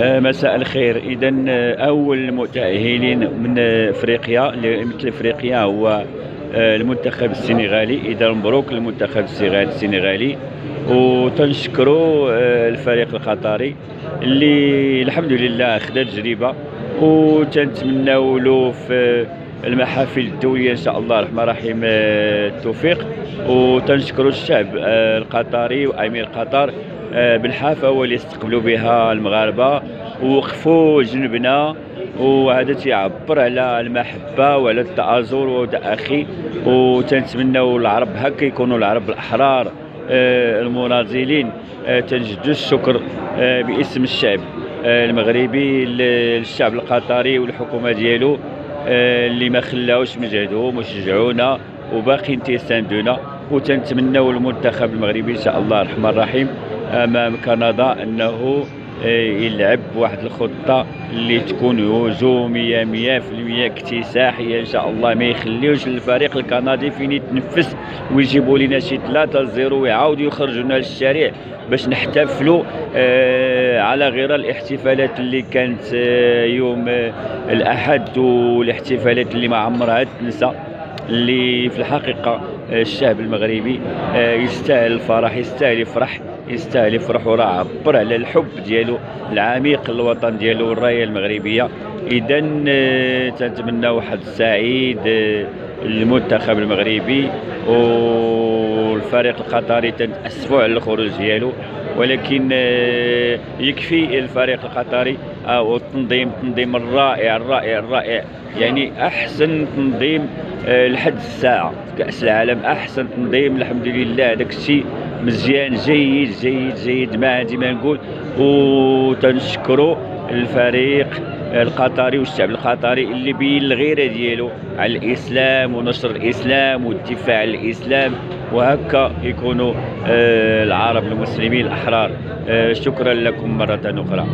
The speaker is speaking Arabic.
مساء الخير. إذا أول متأهلين من أفريقيا مثل أفريقيا هو المنتخب السنغالي. إذا مبروك للمنتخب السنغالي، وتنشكروا الفريق القطري اللي الحمد لله خدا تجربة، وتنتمناو له في المحافل الدولية إن شاء الله الرحمن الرحيم التوفيق. وتنشكروا الشعب القطري وأمير قطر بالحافة اللي استقبلوا بها المغاربة ووقفوا جنبنا، وهذا تيعبر على المحبة وعلى التآزر والتأخي. وتنتمناو العرب هكا يكونوا العرب الأحرار المناضلين. تنجدوا الشكر باسم الشعب المغربي للشعب القطري والحكومة ديالو اللي ما خلاوش من جهدهم وشجعونا وباقيين تيساندونا. وتنتمناو المنتخب المغربي ان شاء الله الرحمن الرحيم امام كندا انه يلعب واحد الخطه اللي تكون هجوميه 100% اكتساحيه ان شاء الله. ما يخليوش الفريق الكندي فين يتنفس ويجيبوا لنا شي 3-0 ويعاودوا يخرجونا للشارع باش نحتفلوا على غير الاحتفالات اللي كانت يوم الاحد، والاحتفالات اللي ما عمرها تنسى. اللي في الحقيقة الشعب المغربي يستاهل الفرح، يستاهل يفرح، يستاهل يفرح، وراه عبر على الحب ديالو العميق للوطن ديالو والراية المغربية. إذا تنتمنى واحد سعيد للمنتخب المغربي، والفريق القطري تنأسفوا على الخروج ديالو، ولكن يكفي الفريق القطري التنظيم الرائع الرائع الرائع. يعني احسن تنظيم لحد الساعه في كاس العالم، احسن تنظيم الحمد لله. داك الشيء مزيان جيد جيد جيد ما ديما نقول. وتنشكروا الفريق القطري والشعب القطري اللي بين الغيره ديالو على الاسلام ونشر الاسلام والدفاع عن الاسلام، وهكا يكونوا العرب المسلمين الاحرار. شكرا لكم مره اخرى.